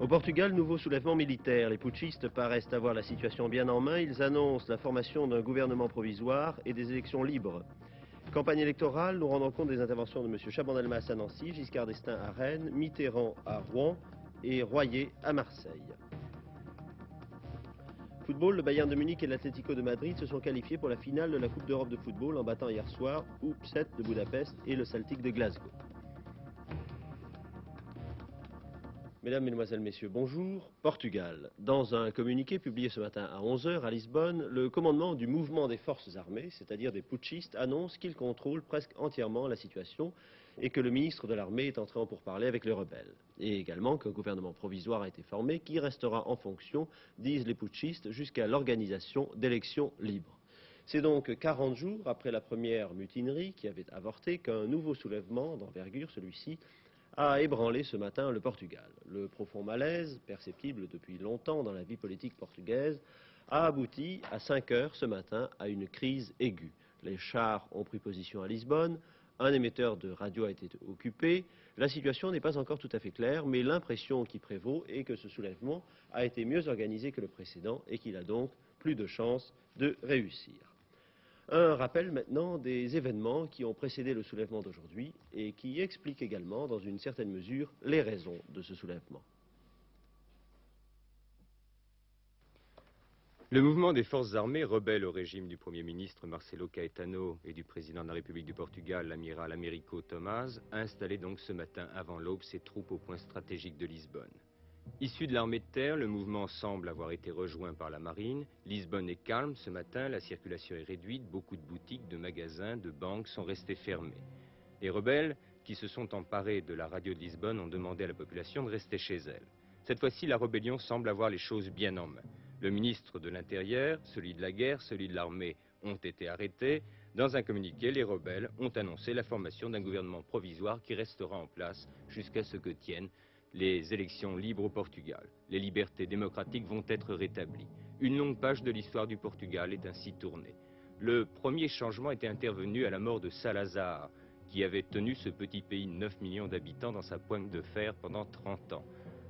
Au Portugal, nouveau soulèvement militaire. Les putschistes paraissent avoir la situation bien en main. Ils annoncent la formation d'un gouvernement provisoire et des élections libres. Campagne électorale, nous rendons compte des interventions de M. Chaban-Delmas à Nancy, Giscard d'Estaing à Rennes, Mitterrand à Rouen et Royer à Marseille. Football, le Bayern de Munich et l'Atlético de Madrid se sont qualifiés pour la finale de la Coupe d'Europe de football en battant hier soir U17 de Budapest et le Celtic de Glasgow. Mesdames, Mesdemoiselles, Messieurs, bonjour. Portugal. Dans un communiqué publié ce matin à 11 h à Lisbonne, le commandement du mouvement des forces armées, c'est-à-dire des putschistes, annonce qu'il contrôle presque entièrement la situation et que le ministre de l'armée est entré en pourparlers avec les rebelles. Et également qu'un gouvernement provisoire a été formé qui restera en fonction, disent les putschistes, jusqu'à l'organisation d'élections libres. C'est donc 40 jours après la première mutinerie qui avait avorté qu'un nouveau soulèvement d'envergure, celui-ci, a ébranlé ce matin le Portugal. Le profond malaise, perceptible depuis longtemps dans la vie politique portugaise, a abouti à 5 h ce matin à une crise aiguë. Les chars ont pris position à Lisbonne, un émetteur de radio a été occupé. La situation n'est pas encore tout à fait claire, mais l'impression qui prévaut est que ce soulèvement a été mieux organisé que le précédent et qu'il a donc plus de chances de réussir. Un rappel maintenant des événements qui ont précédé le soulèvement d'aujourd'hui et qui expliquent également, dans une certaine mesure, les raisons de ce soulèvement. Le mouvement des forces armées rebelle au régime du Premier ministre Marcelo Caetano et du président de la République du Portugal, l'amiral Américo Tomás, a installé donc ce matin avant l'aube ses troupes au point stratégique de Lisbonne. Issu de l'armée de terre, le mouvement semble avoir été rejoint par la marine. Lisbonne est calme ce matin, la circulation est réduite, beaucoup de boutiques, de magasins, de banques sont restés fermés. Les rebelles, qui se sont emparés de la radio de Lisbonne, ont demandé à la population de rester chez elle. Cette fois-ci, la rébellion semble avoir les choses bien en main. Le ministre de l'Intérieur, celui de la guerre, celui de l'armée ont été arrêtés. Dans un communiqué, les rebelles ont annoncé la formation d'un gouvernement provisoire qui restera en place jusqu'à ce que tiennent les élections libres au Portugal. Les libertés démocratiques vont être rétablies. Une longue page de l'histoire du Portugal est ainsi tournée. Le premier changement était intervenu à la mort de Salazar, qui avait tenu ce petit pays de 9 millions d'habitants dans sa poigne de fer pendant 30 ans.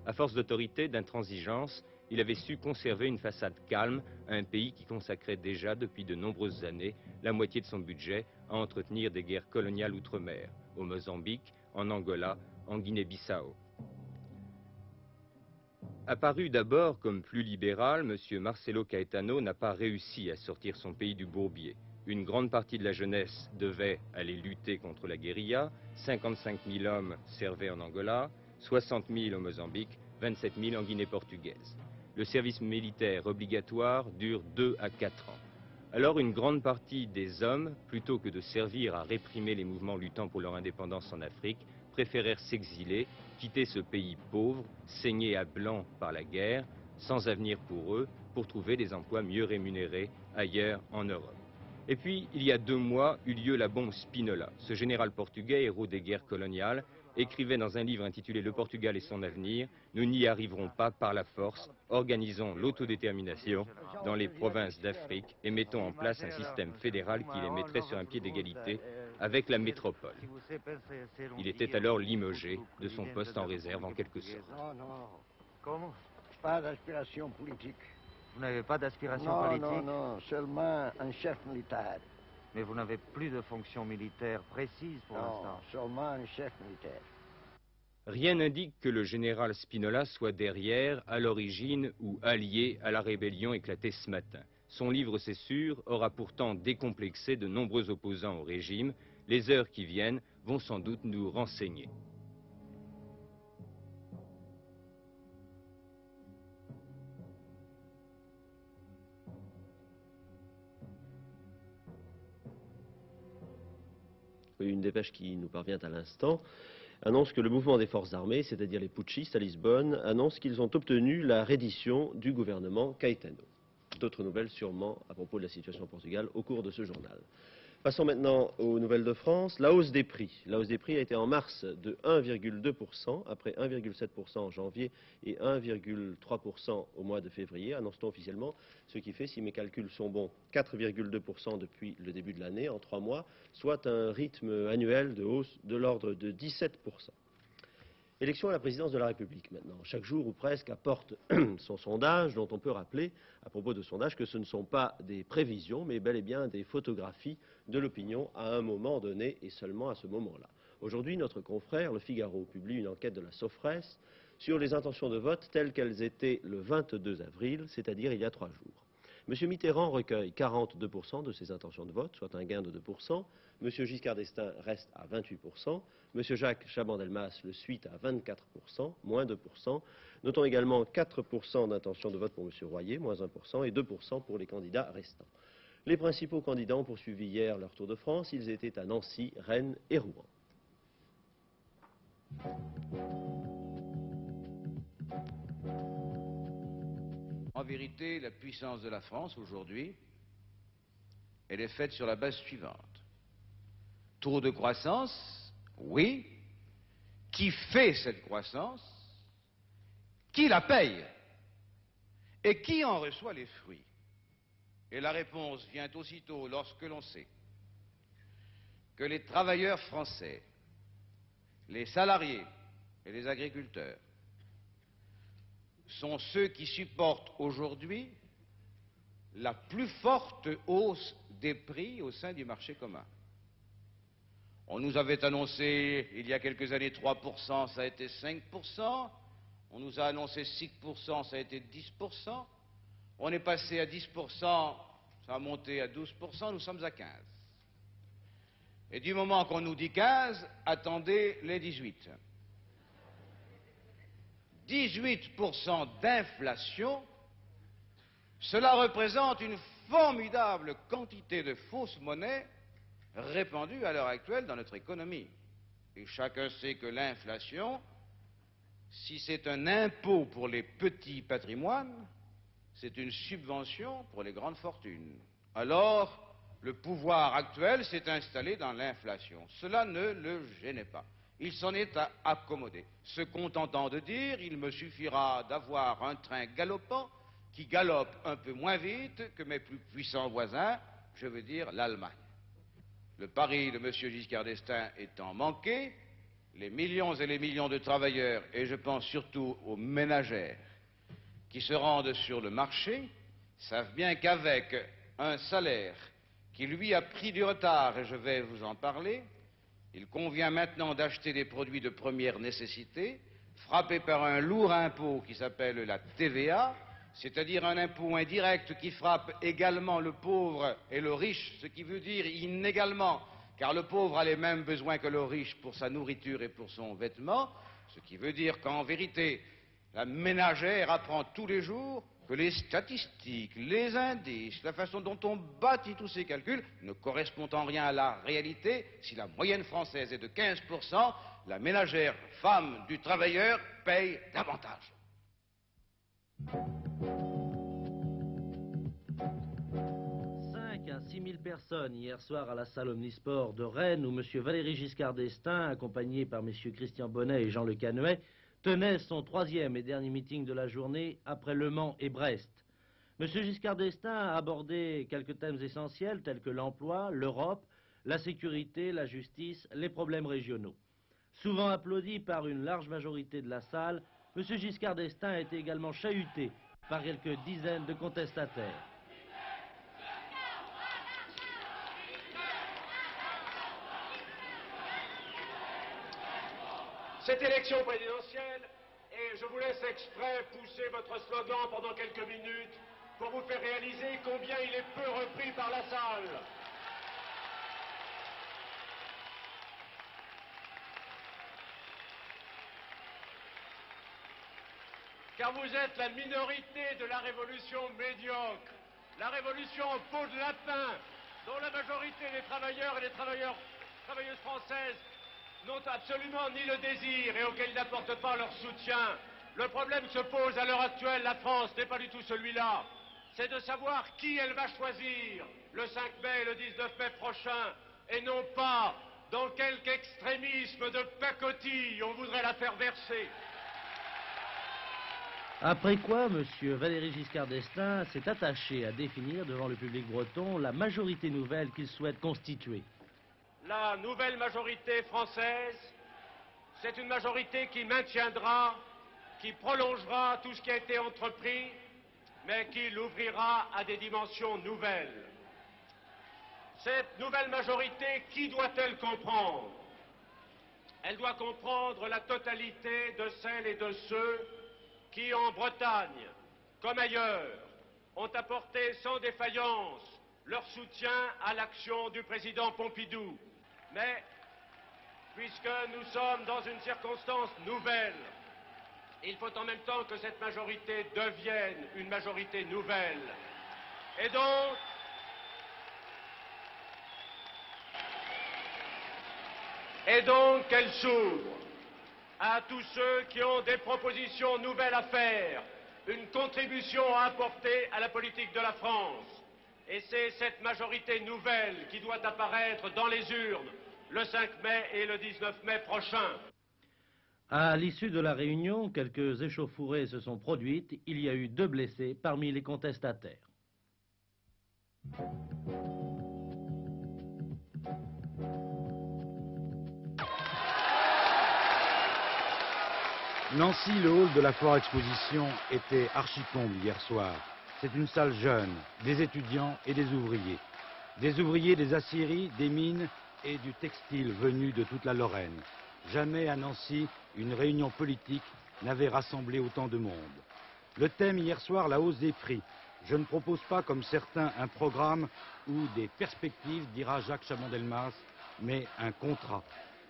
À force d'autorité, d'intransigeance, il avait su conserver une façade calme à un pays qui consacrait déjà depuis de nombreuses années la moitié de son budget à entretenir des guerres coloniales outre-mer, au Mozambique, en Angola, en Guinée-Bissau. Apparu d'abord comme plus libéral, M. Marcelo Caetano n'a pas réussi à sortir son pays du bourbier. Une grande partie de la jeunesse devait aller lutter contre la guérilla, 55 000 hommes servaient en Angola, 60 000 au Mozambique, 27 000 en Guinée portugaise. Le service militaire obligatoire dure 2 à 4 ans. Alors une grande partie des hommes, plutôt que de servir à réprimer les mouvements luttant pour leur indépendance en Afrique, préférèrent s'exiler, quitter ce pays pauvre, saigné à blanc par la guerre, sans avenir pour eux, pour trouver des emplois mieux rémunérés ailleurs en Europe. Et puis, il y a 2 mois, eut lieu la bombe Spinola. Ce général portugais, héros des guerres coloniales, écrivait dans un livre intitulé « Le Portugal et son avenir »« Nous n'y arriverons pas par la force, organisons l'autodétermination dans les provinces d'Afrique et mettons en place un système fédéral qui les mettrait sur un pied d'égalité avec la métropole. » Il était alors limogé de son poste en réserve en quelque sorte. Non, non. Comment? Pas d'aspiration politique. Vous n'avez pas d'aspiration politique? Non, non, seulement un chef militaire. Mais vous n'avez plus de fonction militaire précise pour l'instant? Non, seulement un chef militaire. Rien n'indique que le général Spinola soit derrière, à l'origine ou allié à la rébellion éclatée ce matin. Son livre, c'est sûr, aura pourtant décomplexé de nombreux opposants au régime. Les heures qui viennent vont sans doute nous renseigner. Une dépêche qui nous parvient à l'instant annonce que le mouvement des forces armées, c'est-à-dire les putschistes à Lisbonne, annonce qu'ils ont obtenu la reddition du gouvernement Caetano. D'autres nouvelles sûrement à propos de la situation au Portugal au cours de ce journal. Passons maintenant aux nouvelles de France. La hausse des prix. La hausse des prix a été en mars de 1,2%, après 1,7% en janvier et 1,3% au mois de février, annonce-t-on officiellement, ce qui fait, si mes calculs sont bons, 4,2% depuis le début de l'année, en 3 mois, soit un rythme annuel de hausse de l'ordre de 17%. Élection à la présidence de la République maintenant. Chaque jour ou presque apporte son sondage, dont on peut rappeler, à propos de sondage, que ce ne sont pas des prévisions, mais bel et bien des photographies de l'opinion à un moment donné et seulement à ce moment-là. Aujourd'hui, notre confrère, Le Figaro, publie une enquête de la Sofres sur les intentions de vote telles qu'elles étaient le 22 avril, c'est-à-dire il y a 3 jours. M. Mitterrand recueille 42% de ses intentions de vote, soit un gain de 2%. M. Giscard d'Estaing reste à 28%. M. Jacques Chaban-Delmas le suit à 24%, moins 2%. Notons également 4% d'intentions de vote pour M. Royer, moins 1%, et 2% pour les candidats restants. Les principaux candidats ont poursuivi hier leur tour de France. Ils étaient à Nancy, Rennes et Rouen. En vérité, la puissance de la France aujourd'hui, elle est faite sur la base suivante. Taux de croissance, oui. Qui fait cette croissance? Qui la paye? Et qui en reçoit les fruits? Et la réponse vient aussitôt lorsque l'on sait que les travailleurs français, les salariés et les agriculteurs sont ceux qui supportent aujourd'hui la plus forte hausse des prix au sein du marché commun. On nous avait annoncé il y a quelques années 3%, ça a été 5%. On nous a annoncé 6%, ça a été 10%. On est passé à 10%, ça a monté à 12%, nous sommes à 15%. Et du moment qu'on nous dit 15%, attendez les 18%. 18% d'inflation, cela représente une formidable quantité de fausses monnaies répandues à l'heure actuelle dans notre économie. Et chacun sait que l'inflation, si c'est un impôt pour les petits patrimoines, c'est une subvention pour les grandes fortunes. Alors, le pouvoir actuel s'est installé dans l'inflation. Cela ne le gênait pas. Il s'en est accommodé, se contentant de dire « il me suffira d'avoir un train galopant qui galope un peu moins vite que mes plus puissants voisins, je veux dire l'Allemagne ». Le pari de M. Giscard d'Estaing étant manqué, les millions et les millions de travailleurs, et je pense surtout aux ménagères, qui se rendent sur le marché, savent bien qu'avec un salaire qui lui a pris du retard, et je vais vous en parler, il convient maintenant d'acheter des produits de première nécessité, frappés par un lourd impôt qui s'appelle la TVA, c'est-à-dire un impôt indirect qui frappe également le pauvre et le riche, ce qui veut dire inégalement, car le pauvre a les mêmes besoins que le riche pour sa nourriture et pour son vêtement, ce qui veut dire qu'en vérité, la ménagère apprend tous les jours que les statistiques, les indices, la façon dont on bâtit tous ces calculs ne correspondent en rien à la réalité. Si la moyenne française est de 15%, la ménagère femme du travailleur paye davantage. 5 à 6 000 personnes hier soir à la salle Omnisport de Rennes où M. Valéry Giscard d'Estaing, accompagné par M. Christian Bonnet et Jean Le Canuet, tenait son 3e et dernier meeting de la journée après Le Mans et Brest. M. Giscard d'Estaing a abordé quelques thèmes essentiels tels que l'emploi, l'Europe, la sécurité, la justice, les problèmes régionaux. Souvent applaudi par une large majorité de la salle, M. Giscard d'Estaing a été également chahuté par quelques dizaines de contestataires. Cette élection présidentielle, et je vous laisse exprès pousser votre slogan pendant quelques minutes pour vous faire réaliser combien il est peu repris par la salle. Car vous êtes la minorité de la révolution médiocre, la révolution en peau de lapin, dont la majorité des travailleurs et des travailleuses françaises n'ont absolument ni le désir et auxquels ils n'apportent pas leur soutien. Le problème se pose à l'heure actuelle, la France n'est pas du tout celui-là. c'est de savoir qui elle va choisir le 5 mai et le 19 mai prochain, et non pas dans quelque extrémisme de pacotille on voudrait la faire verser. Après quoi, M. Valéry Giscard d'Estaing s'est attaché à définir devant le public breton la majorité nouvelle qu'il souhaite constituer. La nouvelle majorité française, c'est une majorité qui maintiendra, qui prolongera tout ce qui a été entrepris, mais qui l'ouvrira à des dimensions nouvelles. Cette nouvelle majorité, qui doit-elle comprendre? Elle doit comprendre la totalité de celles et de ceux qui, en Bretagne, comme ailleurs, ont apporté sans défaillance leur soutien à l'action du président Pompidou. Mais, puisque nous sommes dans une circonstance nouvelle, il faut en même temps que cette majorité devienne une majorité nouvelle. Et donc qu'elle s'ouvre à tous ceux qui ont des propositions nouvelles à faire, une contribution à apporter à la politique de la France. Et c'est cette majorité nouvelle qui doit apparaître dans les urnes le 5 mai et le 19 mai prochain. À l'issue de la réunion, quelques échauffourées se sont produites. Il y a eu 2 blessés parmi les contestataires. Nancy, le hall de la Foire Exposition était archi-comble hier soir. C'est une salle jeune, des étudiants et des ouvriers. Des ouvriers des aciéries, des mines et du textile venus de toute la Lorraine. Jamais à Nancy, une réunion politique n'avait rassemblé autant de monde. Le thème hier soir, la hausse des prix. Je ne propose pas, comme certains, un programme ou des perspectives, dira Jacques Chaban-Delmas, mais un contrat.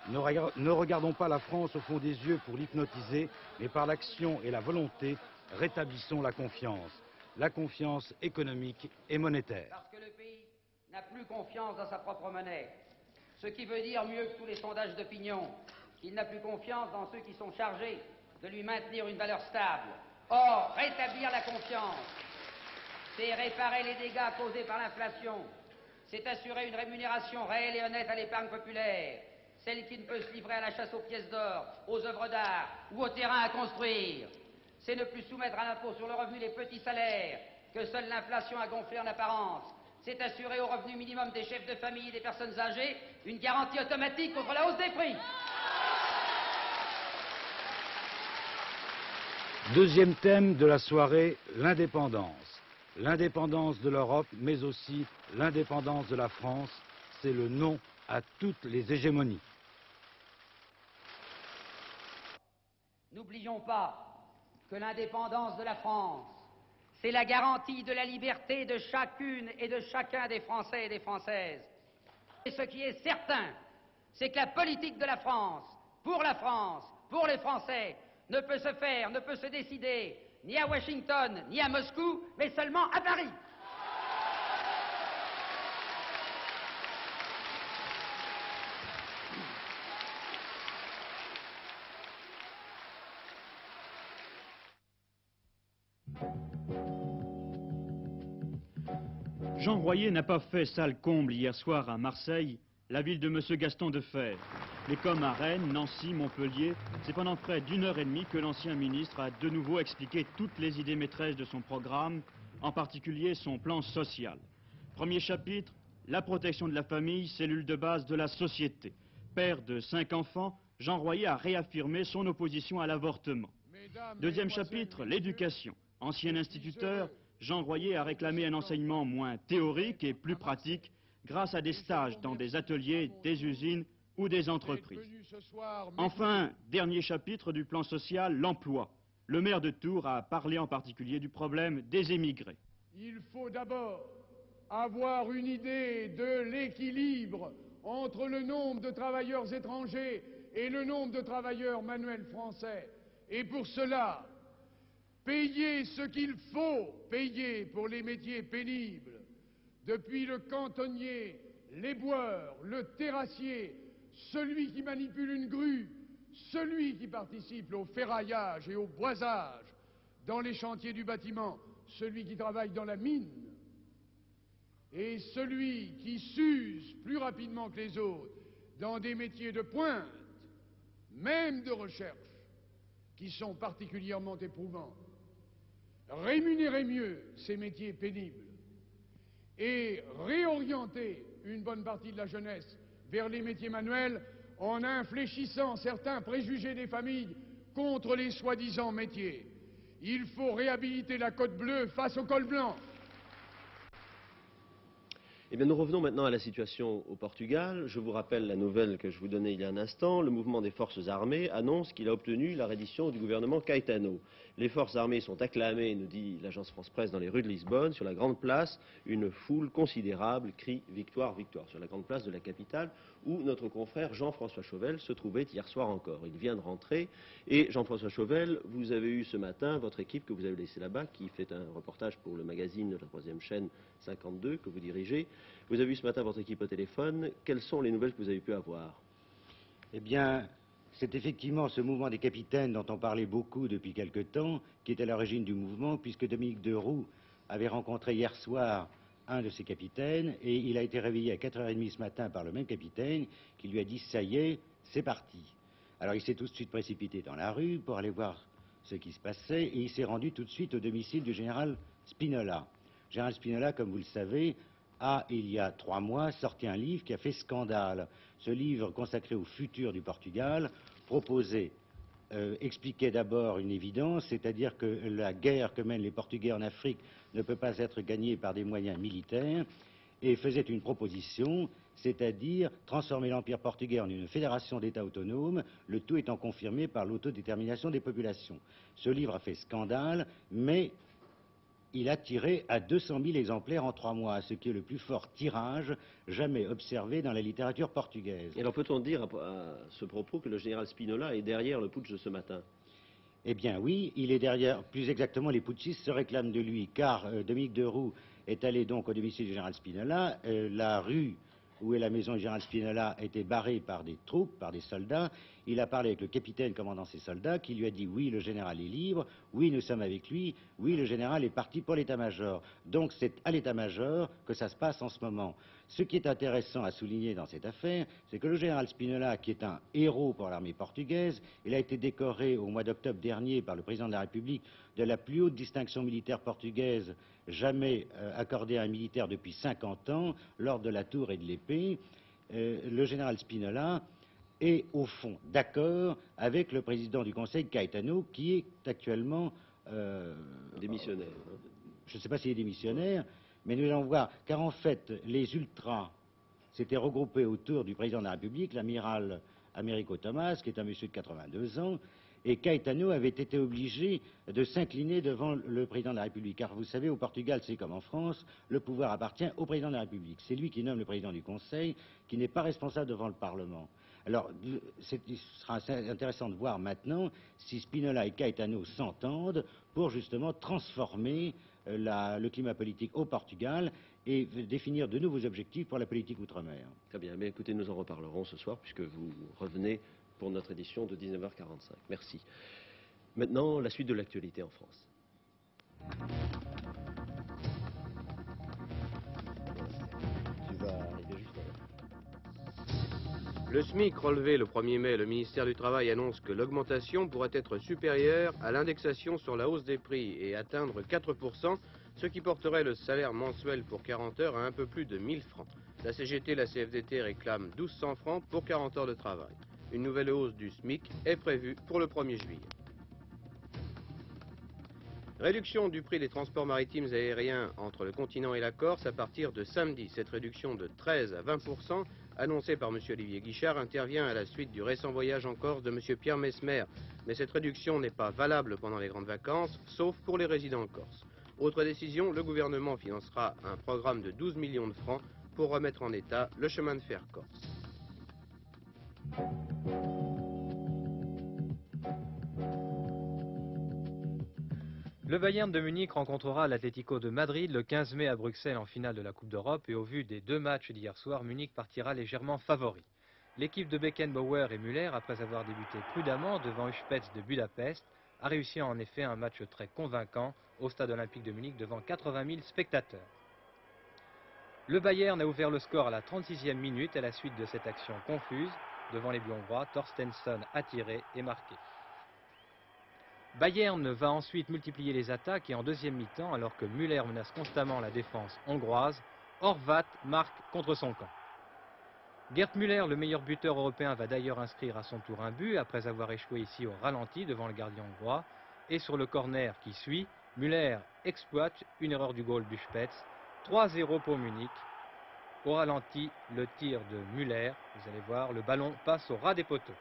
Ne regardons pas la France au fond des yeux pour l'hypnotiser, mais par l'action et la volonté, rétablissons la confiance économique et monétaire. Parce que le pays n'a plus confiance dans sa propre monnaie, ce qui veut dire mieux que tous les sondages d'opinion, qu'il n'a plus confiance dans ceux qui sont chargés de lui maintenir une valeur stable. Or, rétablir la confiance, c'est réparer les dégâts causés par l'inflation, c'est assurer une rémunération réelle et honnête à l'épargne populaire, celle qui ne peut se livrer à la chasse aux pièces d'or, aux œuvres d'art ou aux terrains à construire. C'est ne plus soumettre à l'impôt sur le revenu les petits salaires que seule l'inflation a gonflé en apparence. C'est assurer au revenu minimum des chefs de famille et des personnes âgées une garantie automatique contre la hausse des prix. Deuxième thème de la soirée, l'indépendance. L'indépendance de l'Europe, mais aussi l'indépendance de la France. C'est le non à toutes les hégémonies. N'oublions pas que l'indépendance de la France, c'est la garantie de la liberté de chacune et de chacun des Français et des Françaises. Et ce qui est certain, c'est que la politique de la France, pour les Français, ne peut se faire, ne peut se décider ni à Washington, ni à Moscou, mais seulement à Paris. Jean Royer n'a pas fait salle comble hier soir à Marseille, la ville de M. Gaston Defferre. Mais comme à Rennes, Nancy, Montpellier, c'est pendant près d'1h30 que l'ancien ministre a de nouveau expliqué toutes les idées maîtresses de son programme, en particulier son plan social. Premier chapitre, la protection de la famille, cellule de base de la société. Père de 5 enfants, Jean Royer a réaffirmé son opposition à l'avortement. Deuxième chapitre, l'éducation. Ancien instituteur, Jean Royer a réclamé un enseignement moins théorique et plus pratique grâce à des stages dans des ateliers, des usines ou des entreprises. Enfin, dernier chapitre du plan social, l'emploi. Le maire de Tours a parlé en particulier du problème des émigrés. Il faut d'abord avoir une idée de l'équilibre entre le nombre de travailleurs étrangers et le nombre de travailleurs manuels français. Et pour cela, payer ce qu'il faut payer pour les métiers pénibles, depuis le cantonnier, l'éboueur, le terrassier, celui qui manipule une grue, celui qui participe au ferraillage et au boisage dans les chantiers du bâtiment, celui qui travaille dans la mine et celui qui s'use plus rapidement que les autres dans des métiers de pointe, même de recherche, qui sont particulièrement éprouvants, rémunérer mieux ces métiers pénibles et réorienter une bonne partie de la jeunesse vers les métiers manuels en infléchissant certains préjugés des familles contre les soi-disant métiers. Il faut réhabiliter la côte bleue face au col blanc. Eh bien, nous revenons maintenant à la situation au Portugal. Je vous rappelle la nouvelle que je vous donnais il y a un instant. Le mouvement des forces armées annonce qu'il a obtenu la reddition du gouvernement Caetano. Les forces armées sont acclamées, nous dit l'agence France-Presse, dans les rues de Lisbonne. Sur la grande place, une foule considérable crie « Victoire, victoire » sur la grande place de la capitale où notre confrère Jean-François Chauvel se trouvait hier soir encore. Il vient de rentrer. Et Jean-François Chauvel, vous avez eu ce matin votre équipe que vous avez laissée là-bas, qui fait un reportage pour le magazine de la 3e chaîne 52 que vous dirigez. Vous avez eu ce matin votre équipe au téléphone. Quelles sont les nouvelles que vous avez pu avoir? Eh bien, c'est effectivement ce mouvement des capitaines dont on parlait beaucoup depuis quelque temps qui est à l'origine du mouvement, puisque Dominique de Roux avait rencontré hier soir un de ses capitaines et il a été réveillé à 4h30 ce matin par le même capitaine qui lui a dit « ça y est, c'est parti ». Alors il s'est tout de suite précipité dans la rue pour aller voir ce qui se passait et il s'est rendu tout de suite au domicile du général Spinola. Général Spinola, comme vous le savez, a, il y a 3 mois, sorti un livre qui a fait scandale. Ce livre, consacré au futur du Portugal, expliquait d'abord une évidence, c'est-à-dire que la guerre que mènent les Portugais en Afrique ne peut pas être gagnée par des moyens militaires, et faisait une proposition, c'est-à-dire transformer l'Empire portugais en une fédération d'États autonomes, le tout étant confirmé par l'autodétermination des populations. Ce livre a fait scandale, mais il a tiré à 200 000 exemplaires en 3 mois, ce qui est le plus fort tirage jamais observé dans la littérature portugaise. Et alors peut-on dire à ce propos que le général Spinola est derrière le putsch de ce matin? Eh bien oui, il est derrière, plus exactement les putschistes se réclament de lui, car Dominique de Roux est allé donc au domicile du général Spinola, la rue où est la maison du général Spinola était barrée par des troupes, par des soldats. Il a parlé avec le capitaine commandant ces soldats qui lui a dit oui, le général est libre, oui, nous sommes avec lui, oui, le général est parti pour l'état-major. Donc c'est à l'état-major que ça se passe en ce moment. Ce qui est intéressant à souligner dans cette affaire, c'est que le général Spinola, qui est un héros pour l'armée portugaise, il a été décoré au mois d'octobre dernier par le président de la République de la plus haute distinction militaire portugaise jamais accordée à un militaire depuis 50 ans, l'ordre de la Tour et de l'Épée. Le général Spinola est au fond d'accord avec le président du Conseil, Caetano, qui est actuellement démissionnaire. Je ne sais pas s'il est démissionnaire, mais nous allons voir, car en fait, les ultras s'étaient regroupés autour du président de la République, l'amiral Américo Thomas, qui est un monsieur de 82 ans, et Caetano avait été obligé de s'incliner devant le président de la République. Car vous savez, au Portugal, c'est comme en France, le pouvoir appartient au président de la République. C'est lui qui nomme le président du Conseil, qui n'est pas responsable devant le Parlement. Alors, il sera intéressant de voir maintenant si Spinola et Caetano s'entendent pour justement transformer le climat politique au Portugal et définir de nouveaux objectifs pour la politique outre-mer. Très bien, mais écoutez, nous en reparlerons ce soir puisque vous revenez pour notre édition de 19h45. Merci. Maintenant, la suite de l'actualité en France. Tu vas arriver juste là. Le SMIC relevé le 1er mai, le ministère du Travail annonce que l'augmentation pourrait être supérieure à l'indexation sur la hausse des prix et atteindre 4%, ce qui porterait le salaire mensuel pour 40 heures à un peu plus de 1000 francs. La CGT et la CFDT réclament 1200 francs pour 40 heures de travail. Une nouvelle hausse du SMIC est prévue pour le 1er juillet. Réduction du prix des transports maritimes et aériens entre le continent et la Corse à partir de samedi. Cette réduction de 13 à 20%, annoncée par M. Olivier Guichard, intervient à la suite du récent voyage en Corse de M. Pierre Messmer. Mais cette réduction n'est pas valable pendant les grandes vacances, sauf pour les résidents en Corse. Autre décision, le gouvernement financera un programme de 12 millions de francs pour remettre en état le chemin de fer corse. Le Bayern de Munich rencontrera l'Atlético de Madrid le 15 mai à Bruxelles en finale de la Coupe d'Europe et au vu des 2 matchs d'hier soir, Munich partira légèrement favori. L'équipe de Beckenbauer et Müller, après avoir débuté prudemment devant Uspets de Budapest, a réussi en effet un match très convaincant au stade olympique de Munich devant 80 000 spectateurs. Le Bayern a ouvert le score à la 36e minute à la suite de cette action confuse. Devant les buts hongrois, Torstensson a tiré et marqué. Bayern va ensuite multiplier les attaques et en deuxième mi-temps, alors que Müller menace constamment la défense hongroise, Horváth marque contre son camp. Gerd Müller, le meilleur buteur européen, va d'ailleurs inscrire à son tour un but après avoir échoué ici au ralenti devant le gardien hongrois. Et sur le corner qui suit, Müller exploite une erreur du goal du Spetz. 3-0 pour Munich. Au ralenti, le tir de Müller, vous allez voir, le ballon passe au ras des poteaux.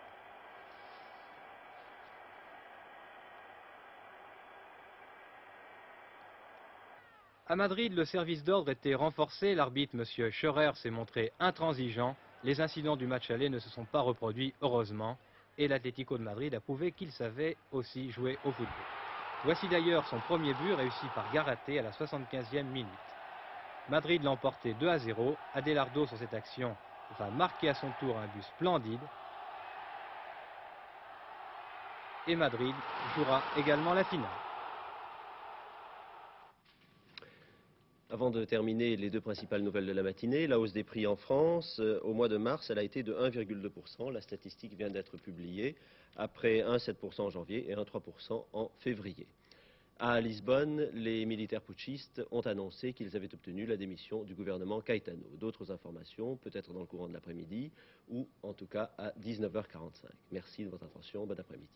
À Madrid, le service d'ordre était renforcé. L'arbitre, M. Scheurer, s'est montré intransigeant. Les incidents du match aller ne se sont pas reproduits, heureusement. Et l'Atlético de Madrid a prouvé qu'il savait aussi jouer au football. Voici d'ailleurs son premier but réussi par Garaté à la 75e minute. Madrid l'a emporté 2-0. Adelardo, sur cette action, va marquer à son tour un but splendide. Et Madrid jouera également la finale. Avant de terminer les deux principales nouvelles de la matinée, la hausse des prix en France, au mois de mars, elle a été de 1,2%. La statistique vient d'être publiée, après 1,7% en janvier et 1,3% en février. À Lisbonne, les militaires putschistes ont annoncé qu'ils avaient obtenu la démission du gouvernement Caetano. D'autres informations, peut-être dans le courant de l'après-midi, ou en tout cas à 19h45. Merci de votre attention, bon après-midi.